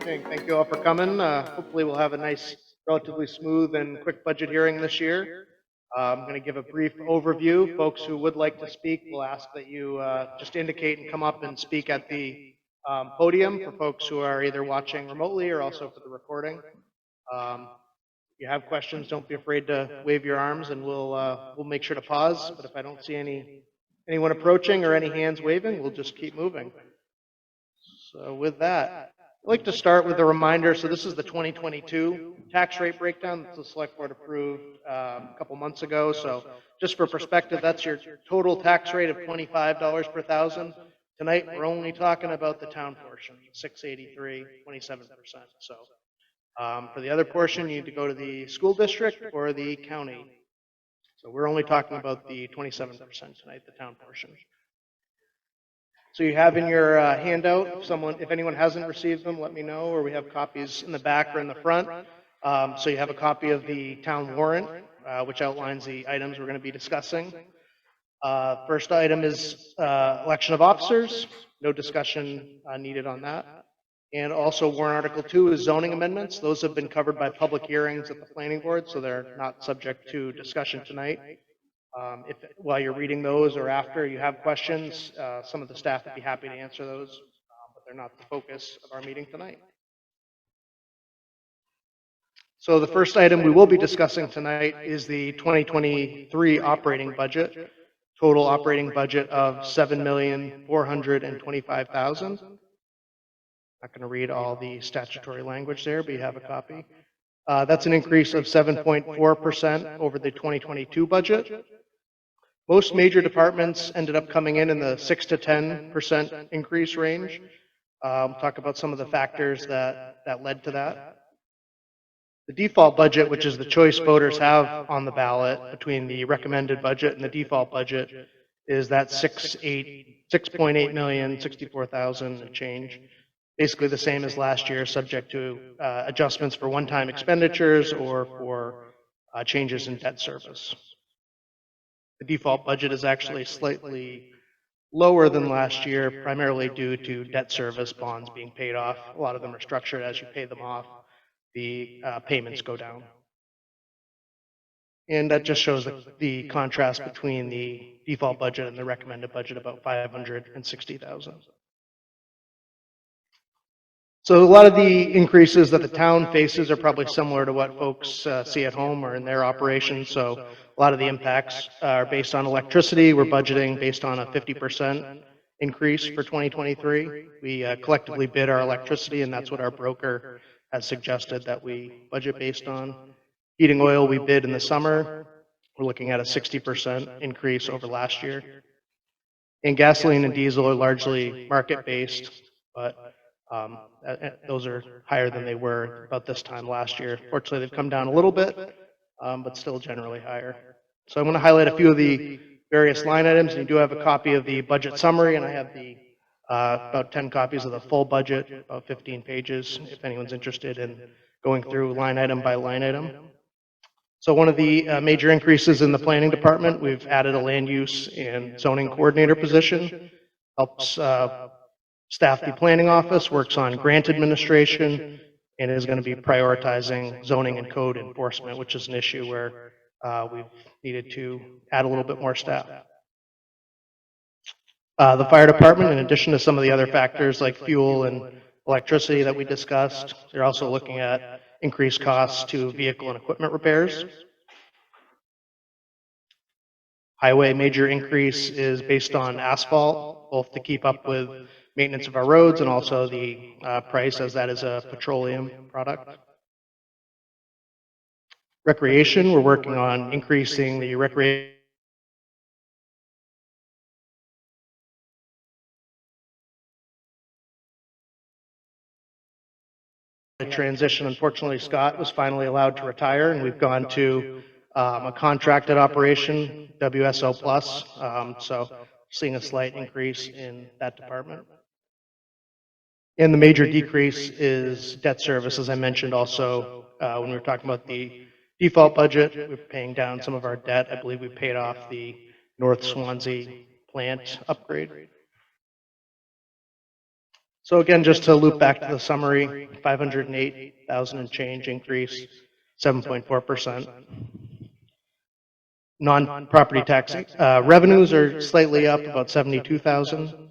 evening. Thank you all for coming. Hopefully we'll have a nice, relatively smooth and quick budget hearing this year. I'm going to give a brief overview. Folks who would like to speak, we'll ask that you just indicate and come up and speak at the podium for folks who are either watching remotely or also for the recording. If you have questions, don't be afraid to wave your arms and we'll make sure to pause. But if I don't see anyone approaching or any hands waving, we'll just keep moving. So with that, I'd like to start with a reminder. So this is the 2022 tax rate breakdown that the select board approved a couple months ago. So just for perspective, that's your total tax rate of $25 per thousand. Tonight, we're only talking about the town portion, 683, 27%. So for the other portion, you need to go to the school district or the county. So we're only talking about the 27% tonight, the town portion. So you have in your handout, if anyone hasn't received them, let me know, or we have copies in the back or in the front. So you have a copy of the town warrant, which outlines the items we're going to be discussing. First item is election of officers. No discussion needed on that. And also warrant article 2 is zoning amendments. Those have been covered by public hearings at the planning board, so they're not subject to discussion tonight. If while you're reading those or after you have questions, some of the staff would be happy to answer those, but they're not the focus of our meeting tonight. So the first item we will be discussing tonight is the 2023 operating budget. Total operating budget of $7,425,000. Not going to read all the statutory language there, but you have a copy. That's an increase of 7.4% over the 2022 budget. Most major departments ended up coming in the 6 to 10% increase range. Talk about some of the factors that led to that. The default budget, which is the choice voters have on the ballot between the recommended budget and the default budget, is that 6.8 million, 64,000 and change. Basically the same as last year, subject to adjustments for one-time expenditures or for changes in debt service. The default budget is actually slightly lower than last year, primarily due to debt service bonds being paid off. A lot of them are structured as you pay them off, the payments go down. And that just shows the contrast between the default budget and the recommended budget, about 560,000. So a lot of the increases that the town faces are probably similar to what folks see at home or in their operations. So a lot of the impacts are based on electricity. We're budgeting based on a 50% increase for 2023. We collectively bid our electricity, and that's what our broker has suggested that we budget based on. Heating oil we bid in the summer. We're looking at a 60% increase over last year. And gasoline and diesel are largely market-based, but those are higher than they were about this time last year. Fortunately, they've come down a little bit, but still generally higher. So I'm going to highlight a few of the various line items. And you do have a copy of the budget summary, and I have the about 10 copies of the full budget, about 15 pages, if anyone's interested in going through line item by line item. So one of the major increases in the planning department, we've added a land use and zoning coordinator position. Helps staff the planning office, works on grant administration, and is going to be prioritizing zoning and code enforcement, which is an issue where we've needed to add a little bit more staff. The fire department, in addition to some of the other factors like fuel and electricity that we discussed, they're also looking at increased costs to vehicle and equipment repairs. Highway major increase is based on asphalt, both to keep up with maintenance of our roads and also the price, as that is a petroleum product. Recreation, we're working on increasing the recreation transition. Unfortunately, Scott was finally allowed to retire, and we've gone to a contracted operation, WSO Plus. So seeing a slight increase in that department. And the major decrease is debt service, as I mentioned also when we were talking about the default budget. We're paying down some of our debt. I believe we paid off the North Swansea plant upgrade. So again, just to loop back to the summary, 508,000 and change increase, 7.4%. Non-property tax revenues are slightly up, about 72,000.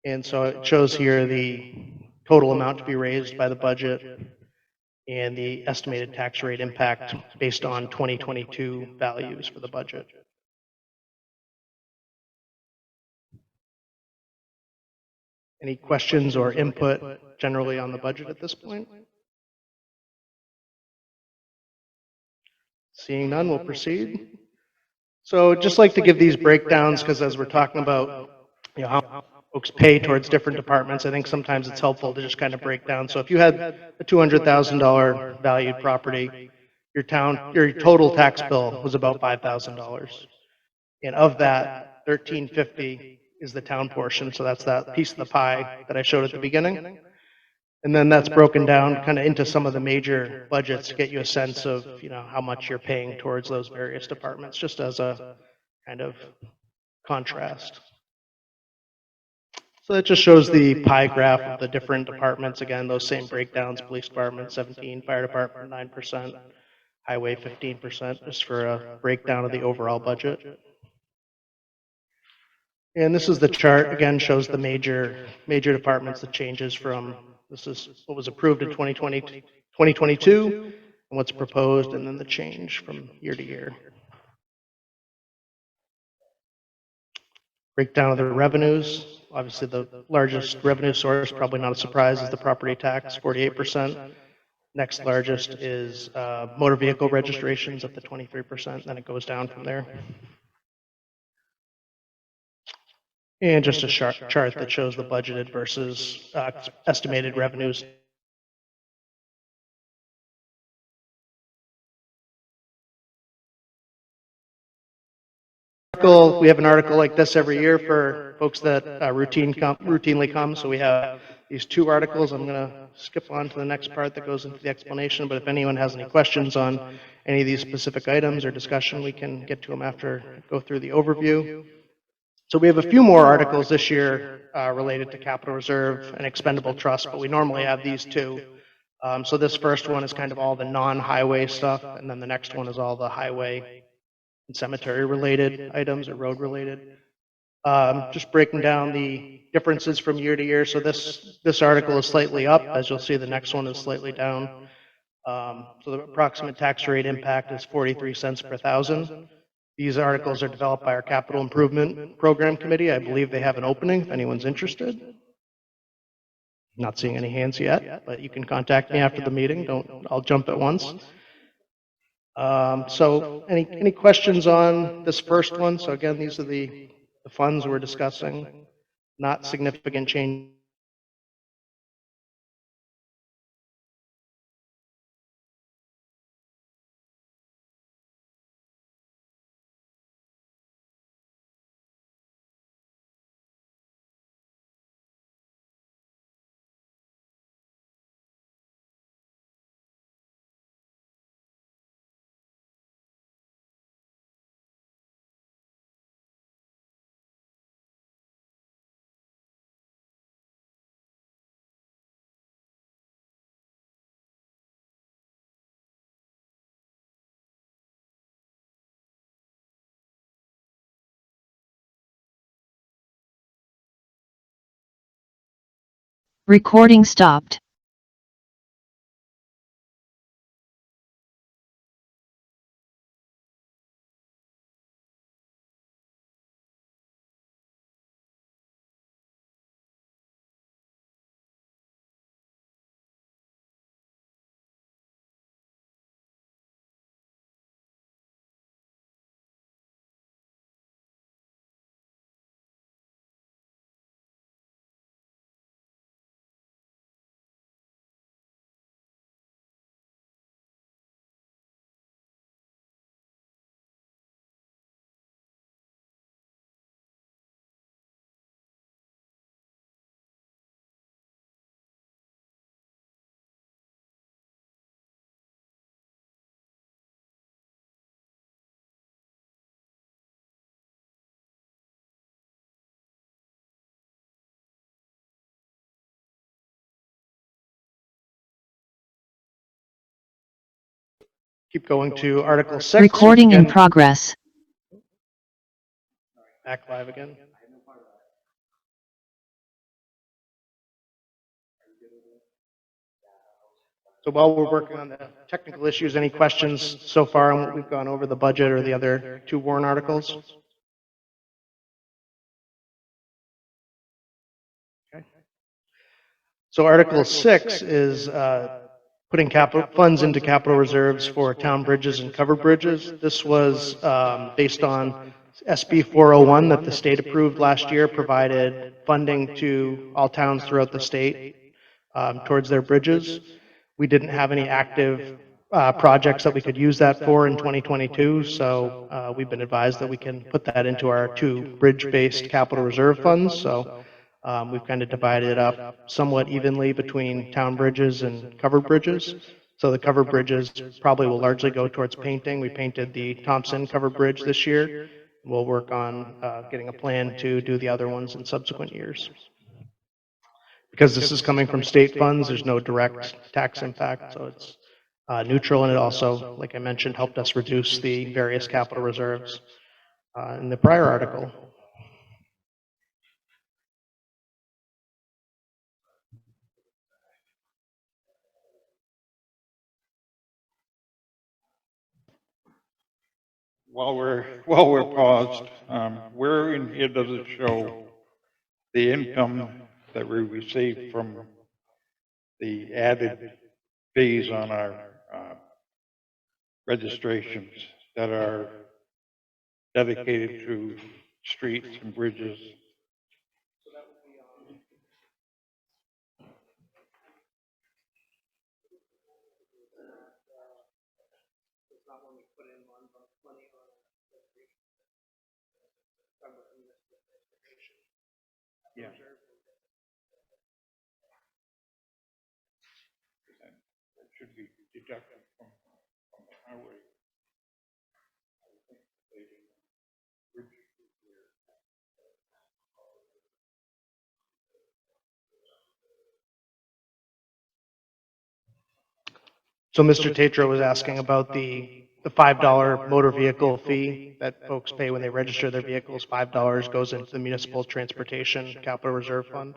And so it shows here the total amount to be raised by the budget and the estimated tax rate impact based on 2022 values for the budget. Any questions or input generally on the budget at this point? Seeing none, we'll proceed. So just like to give these breakdowns because as we're talking about how folks pay towards different departments, I think sometimes it's helpful to just kind of break down. So if you had a $200,000 valued property, your total tax bill was about $5,000. And of that, $1,350 is the town portion. So that's that piece of the pie that I showed at the beginning. And then that's broken down kind of into some of the major budgets to get you a sense of, how much you're paying towards those various departments, just as a kind of contrast. So that just shows the pie graph of the different departments. Again, those same breakdowns: police department 17, fire department 9%, highway 15%, just for a breakdown of the overall budget. And this is the chart, again, shows the major departments, the changes from, this is what was approved in 2022, and what's proposed, and then the change from year to year. Breakdown of the revenues. Obviously, the largest revenue source, probably not a surprise, is the property tax, 48%. Next largest is motor vehicle registrations up to 23%, then it goes down from there. And just a chart that shows the budgeted versus estimated revenues. We have an article like this every year for folks that routinely come. So we have these two articles. I'm going to skip on to the next part that goes into the explanation. But if anyone has any questions on any of these specific items or discussion, we can get to them after go through the overview. So we have a few more articles this year related to capital reserve and expendable trust, but we normally have these two. So this first one is kind of all the non-highway stuff, and then the next one is all the highway and cemetery related items or road related. Just breaking down the differences from year to year. So this article is slightly up, as you'll see the next one is slightly down. So the approximate tax rate impact is 43 cents per thousand. These articles are developed by our Capital Improvement Program Committee. I believe they have an opening if anyone's interested. Not seeing any hands yet, but you can contact me after the meeting. I'll jump at once. So any questions on this first one? So again, these are the funds we're discussing, not significant change. Recording stopped. keep going to Article 6. Recording in Again, progress. back live again. So while we're working on the technical issues, any questions so far on what we've gone over, the budget or the other two warrant articles? Okay. So Article 6 is putting capital funds into capital reserves for town bridges and covered bridges. This was based on SB 401 that the state approved last year, provided funding to all towns throughout the state towards their bridges. We didn't have any active projects that we could use that for in 2022, so we've been advised that we can put that into our two bridge-based capital reserve funds. So we've kind of divided it up somewhat evenly between town bridges and covered bridges. So the covered bridges probably will largely go towards painting. We painted the Thompson covered bridge this year. We'll work on getting a plan to do the other ones in subsequent years. Because this is coming from state funds, there's no direct tax impact, so it's neutral, and it also, like I mentioned, helped us reduce the various capital reserves in the prior article. While we're paused, where in here does it show the income that we receive from the added fees on our registrations that are dedicated to streets and bridges? Yeah. That should be deducted from the highway. So Mr. Tatro was asking about the $5 motor vehicle fee that folks pay when they register their vehicles. $5 goes into the municipal transportation capital reserve fund.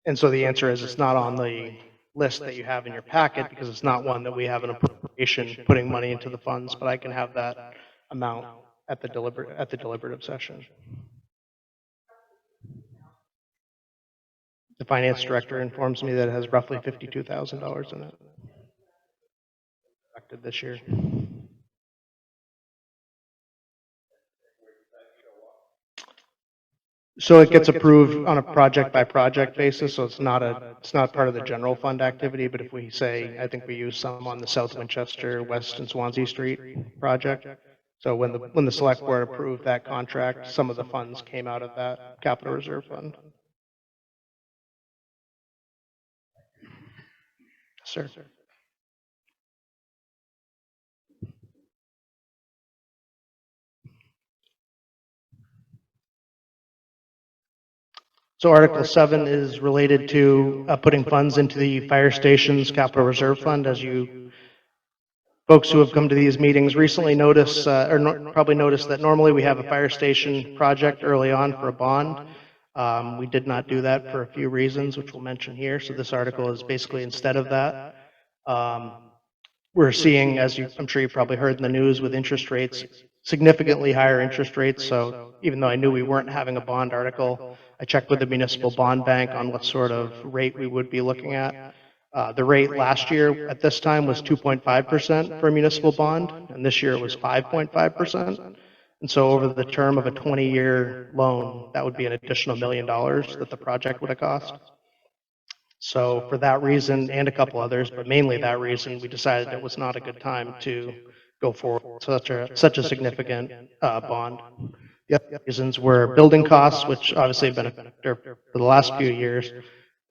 And so the answer is it's not on the list that you have in your packet because it's not one that we have an appropriation putting money into the funds, but I can have that amount at the deliberative session. The finance director informs me that it has roughly $52,000 in it this year. So it gets approved on a project by project basis, so it's not part of the general fund activity, but if we say, I think we use some on the South Winchester, West and Swansea Street project. So when the select board approved that contract, some of the funds came out of that capital reserve fund. Sir. So Article 7 is related to putting funds into the fire station's capital reserve fund. As you folks who have come to these meetings recently notice, probably noticed that normally we have a fire station project early on for a bond. We did not do that for a few reasons, which we'll mention here. So this article is basically instead of that. We're seeing, as I'm sure you probably heard in the news, with interest rates, significantly higher interest rates. So even though I knew we weren't having a bond article, I checked with the municipal bond bank on what sort of rate we would be looking at. The rate last year at this time was 2.5% for a municipal bond, and this year it was 5.5%. And so over the term of a 20-year loan, that would be an additional $1 million that the project would have cost. So for that reason and a couple others, but mainly that reason, we decided it was not a good time to go forward with such a significant bond. The other reasons were building costs, which obviously have been a factor for the last few years,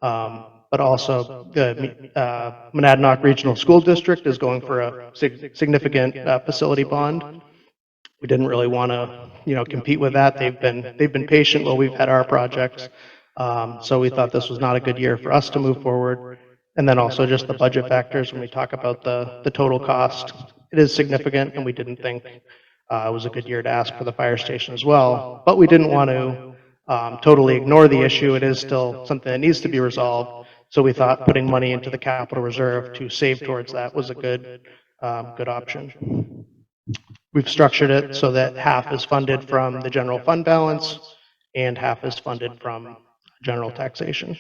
but also the Monadnock Regional School District is going for a significant facility bond. We didn't really want to, compete with that. They've been patient while we've had our projects. So we thought this was not a good year for us to move forward. And then also just the budget factors, when we talk about the total cost, it is significant, and we didn't think it was a good year to ask for the fire station as well. But we didn't want to totally ignore the issue. It is still something that needs to be resolved. So we thought putting money into the capital reserve to save towards that was a good option. We've structured it so that half is funded from the general fund balance and half is funded from general taxation.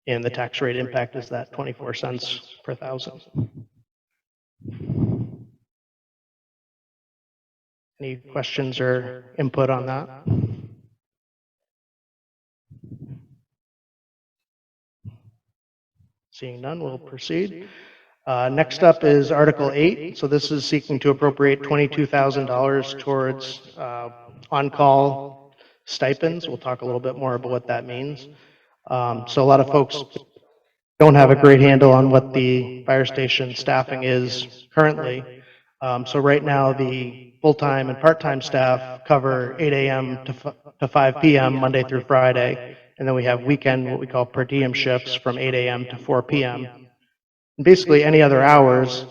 And the tax rate impact is that 24 cents per thousand. Any questions or input on that? Seeing none, we'll proceed. Next up is Article 8. So this is seeking to appropriate $22,000 towards on-call stipends. We'll talk a little bit more about what that means. So a lot of folks don't have a great handle on what the fire station staffing is currently. So right now, the full-time and part-time staff cover 8 a.m. to 5 p.m. Monday through Friday. And then we have weekend, what we call per diem shifts from 8 a.m. to 4 p.m. And basically, any other hours,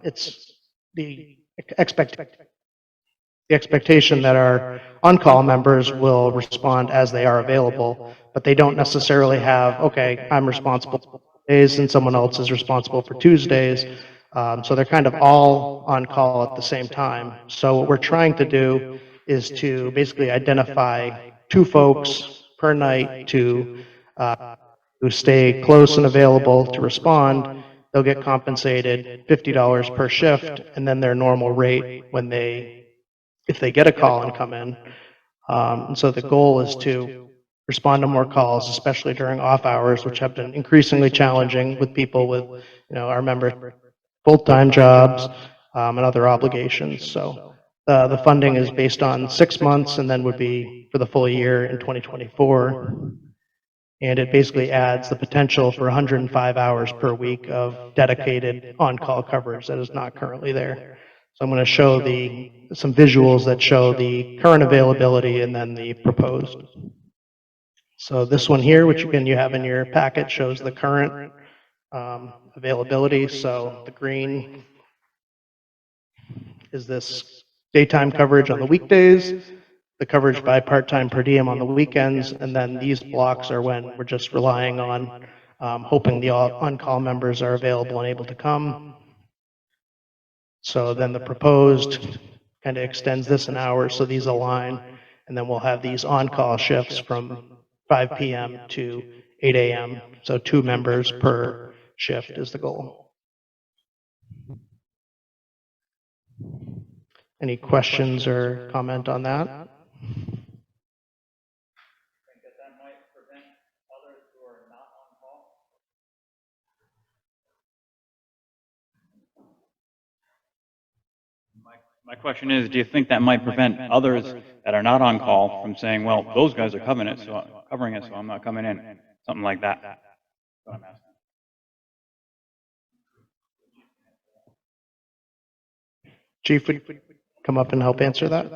it's the expectation that our on-call members will respond as they are available, but they don't necessarily have, okay, I'm responsible for days and someone else is responsible for Tuesdays. So they're kind of all on call at the same time. So what we're trying to do is to basically identify 2 folks per night to who stay close and available to respond. They'll get compensated $50 per shift, and then their normal rate when if they get a call and come in. And so the goal is to respond to more calls, especially during off hours, which have been increasingly challenging with people with, our members full-time jobs and other obligations. So the funding is based on 6 months and then would be for the full year in 2024. And it basically adds the potential for 105 hours per week of dedicated on-call coverage that is not currently there. So I'm going to show some visuals that show the current availability and then the proposed. So this one here, which again you have in your packet, shows the current availability. So the green is this daytime coverage on the weekdays, the coverage by part-time per diem on the weekends, and then these blocks are when we're just relying on hoping the on-call members are available and able to come. So then the proposed kind of extends this an hour, so these align, and then we'll have these on-call shifts from 5 p.m. to 8 a.m. So 2 members per shift is the goal. Any questions or comment on that? My question is, do you think that might prevent others that are not on call from saying, well, those guys are covering it, so I'm not coming in, something like that? That's what I'm asking. Chief, would you come up and help answer that?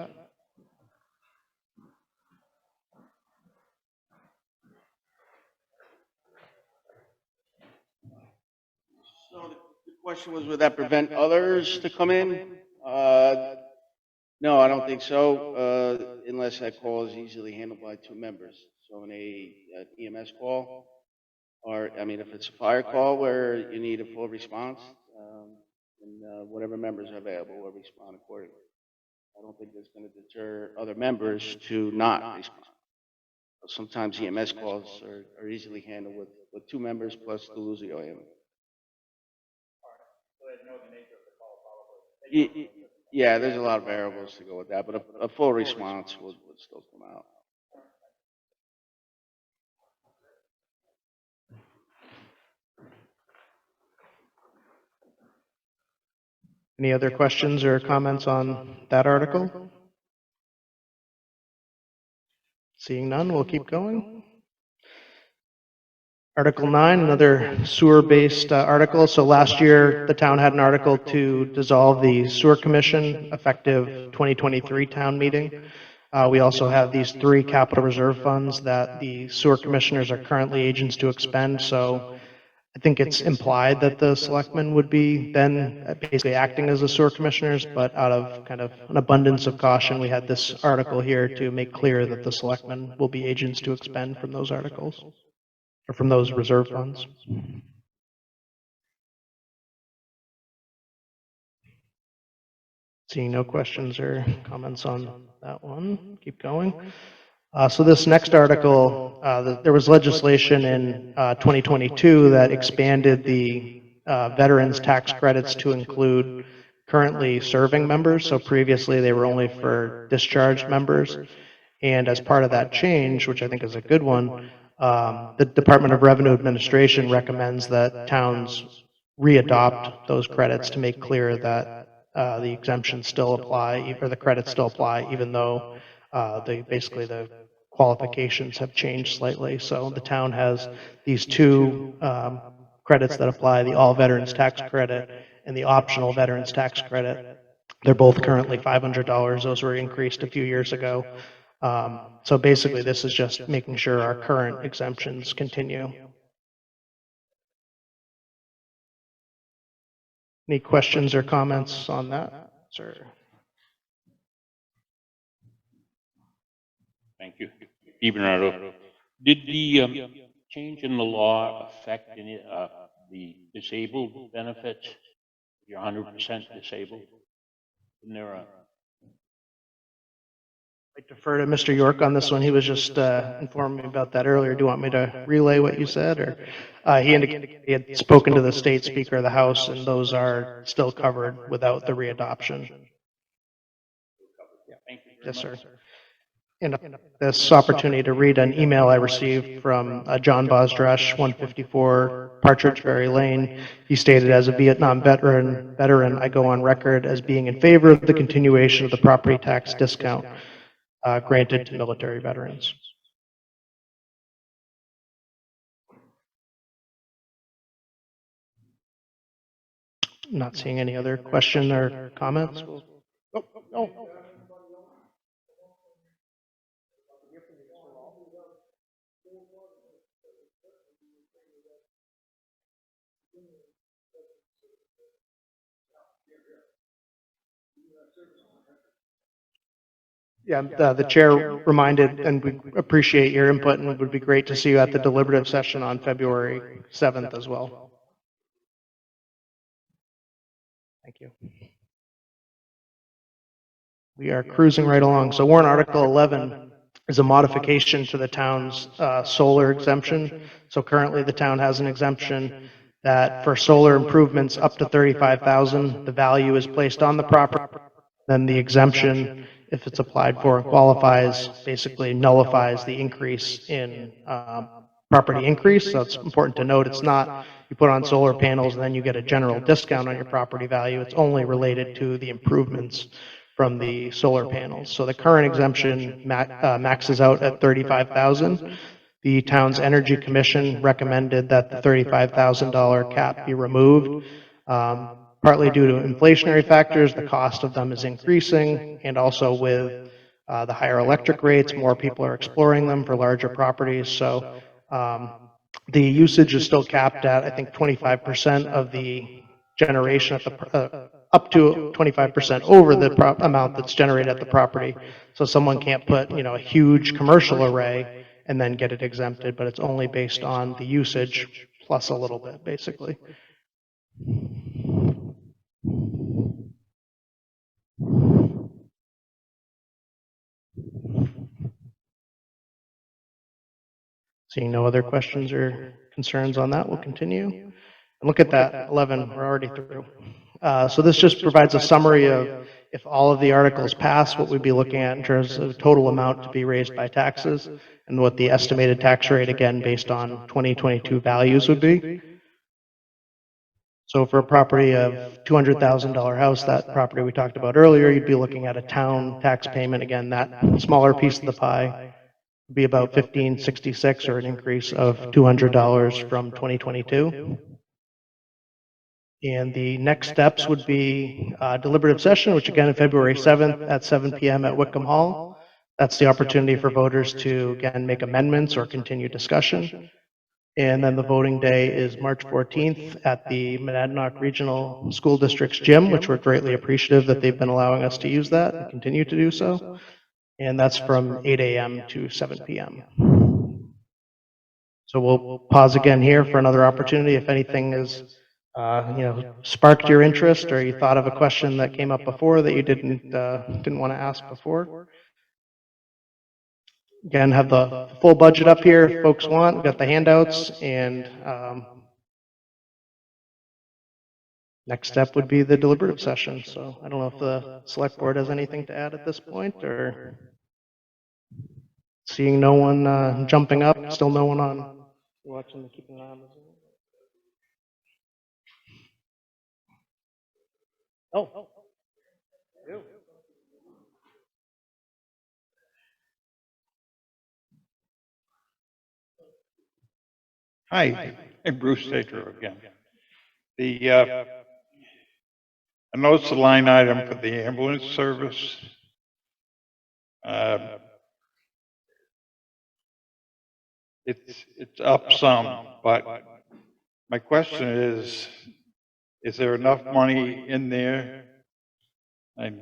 So the question was, would that prevent others to come in? No, I don't think so, unless that call is easily handled by 2 members. So in an EMS call, or, if it's a fire call where you need a full response, and whatever members are available will respond accordingly. I don't think that's going to deter other members to not respond. Sometimes EMS calls are easily handled with 2 members plus the Luzio ambulance. Yeah, there's a lot of variables to go with that, but a full response would still come out. Any other questions or comments on that article? Seeing none, we'll keep going. Article 9, another sewer-based article. So last year, the town had an article to dissolve the sewer commission effective 2023 town meeting. We also have these 3 capital reserve funds that the sewer commissioners are currently agents to expend, so I think it's implied that the selectmen would be then basically acting as the sewer commissioners, but out of kind of an abundance of caution, we had this article here to make clear that the selectmen will be agents to expend from those articles, or from those reserve funds. Seeing no questions or comments on that one, keep going. So this next article, there was legislation in 2022 that expanded the veterans tax credits to include currently serving members. So previously they were only for discharged members. And as part of that change, which I think is a good one, the Department of Revenue Administration recommends that towns readopt those credits to make clear that the exemptions still apply, or the credits still apply, even though basically the qualifications have changed slightly. So the town has these 2 credits that apply, the all veterans tax credit and the optional veterans tax credit. They're both currently $500. Those were increased a few years ago. So basically this is just making sure our current exemptions continue. Any questions or comments on that, sir? Thank you. Steve Bernardo. Did the change in the law affect any the disabled benefits? You're 100% disabled? Isn't there a... I defer to Mr. York on this one. He was just informing me about that earlier. Do you want me to relay what you said? Or he indicated he had spoken to the state speaker of the House, and those are still covered without the readoption. Yes, sir. And this opportunity to read an email I received from John Bosdresh, 154 Partridge Ferry Lane. He stated, as a Vietnam veteran, I go on record as being in favor of the continuation of the property tax discount granted to military veterans. Not seeing any other question or comments. Oh. Yeah, the chair reminded, and we appreciate your input, and it would be great to see you at the deliberative session on February 7th as well. Thank you. We are cruising right along. So warrant Article 11 is a modification to the town's solar exemption. So currently the town has an exemption that for solar improvements up to $35,000, the value is placed on the property. Then the exemption, if it's applied for and qualifies, basically nullifies the increase in property increase. So it's important to note it's not you put on solar panels and then you get a general discount on your property value. It's only related to the improvements from the solar panels. So the current exemption maxes out at $35,000. The town's Energy Commission recommended that the $35,000 cap be removed. Partly due to inflationary factors, the cost of them is increasing, and also with the higher electric rates, more people are exploring them for larger properties. So the usage is still capped at, I think, 25% of the generation at the up to 25% over the amount that's generated at the property. So someone can't put, a huge commercial array and then get it exempted, but it's only based on the usage plus a little bit, basically. Seeing no other questions or concerns on that, we'll continue. And look at that, 11, we're already through. So this just provides a summary of if all of the articles pass, what we'd be looking at in terms of total amount to be raised by taxes, and what the estimated tax rate, again, based on 2022 values would be. So for a property of $200,000 house, that property we talked about earlier, you'd be looking at a town tax payment, again, that smaller piece of the pie would be about $1,566, or an increase of $200 from 2022. And the next steps would be deliberative session, which again, is February 7th at 7 p.m. at Wickham Hall. That's the opportunity for voters to, again, make amendments or continue discussion. And then the voting day is March 14th at the Monadnock Regional School District's gym, which we're greatly appreciative that they've been allowing us to use that and continue to do so. And that's from 8 a.m. to 7 p.m. So we'll pause again here for another opportunity. If anything is, sparked your interest, or you thought of a question that came up before that you didn't want to ask before. Again, have the full budget up here if folks want. We've got the handouts, and next step would be the deliberative session. So I don't know if the select board has anything to add at this point, or seeing no one jumping up, still no one on. You're watching the keeping an eye on the Zoom. Oh. Hi, I'm Bruce Tatro again. I noticed the line item for the ambulance service. It's up some, but my question is there enough money in there and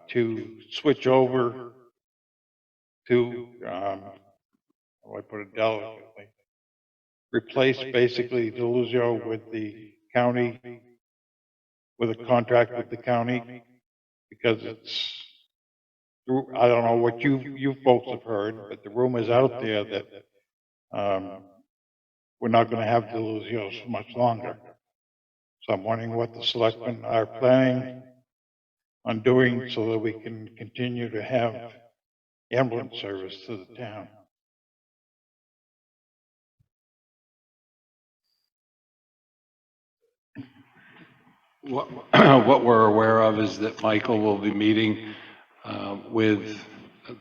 to switch over to, how do I put it delicately, replace basically Deluzio with the county, with a contract with the county? Because it's, I don't know what you folks have heard, but the rumor's out there that we're not going to have Deluzio so much longer. So I'm wondering what the selectmen are planning on doing so that we can continue to have ambulance service to the town. What we're aware of is that Michael will be meeting with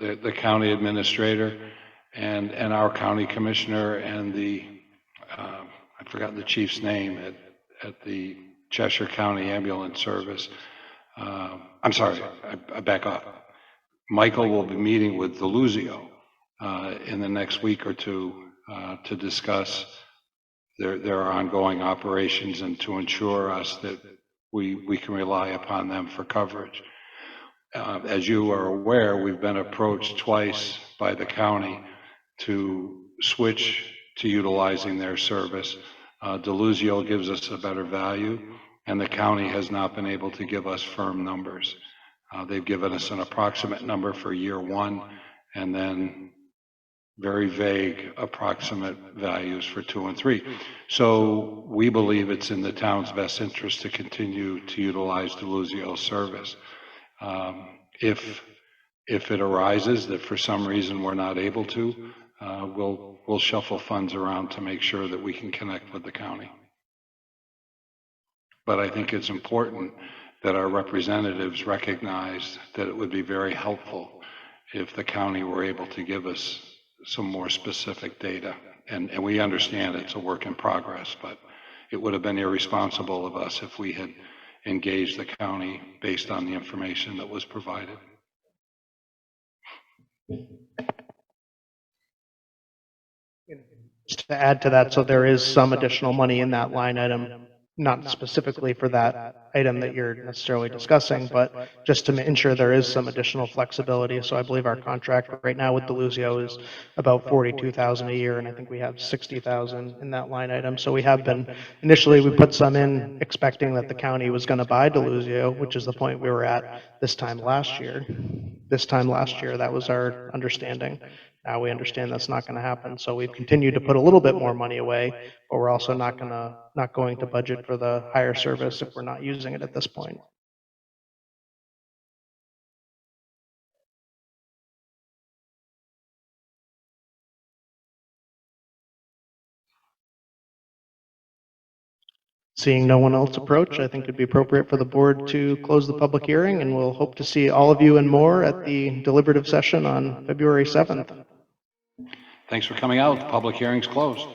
the county administrator and our county commissioner and the, I've forgotten the chief's name at the Cheshire County Ambulance Service. I'm sorry, I back up. Michael will be meeting with Deluzio in the next week or two to discuss their ongoing operations and to ensure us that we can rely upon them for coverage. As you are aware, we've been approached twice by the county to switch to utilizing their service. Deluzio gives us a better value, and the county has not been able to give us firm numbers. They've given us an approximate number for year one, and then very vague approximate values for 2 and 3. So we believe it's in the town's best interest to continue to utilize Deluzio's service. If it arises that for some reason we're not able to, we'll shuffle funds around to make sure that we can connect with the county. But I think it's important that our representatives recognize that it would be very helpful if the county were able to give us some more specific data. And we understand it's a work in progress, but it would have been irresponsible of us if we had engaged the county based on the information that was provided. Just to add to that, so there is some additional money in that line item, not specifically for that item that you're necessarily discussing, but just to ensure there is some additional flexibility. So I believe our contract right now with Deluzio is about $42,000 a year, and I think we have $60,000 in that line item. So we have been, initially we put some in expecting that the county was going to buy Deluzio, which is the point we were at this time last year. This time last year, that was our understanding. Now we understand that's not going to happen. So we've continued to put a little bit more money away, but we're also not going to budget for the higher service if we're not using it at this point. Seeing no one else approach, I think it'd be appropriate for the board to close the public hearing, and we'll hope to see all of you and more at the deliberative session on February 7th. Thanks for coming out. The public hearing's closed.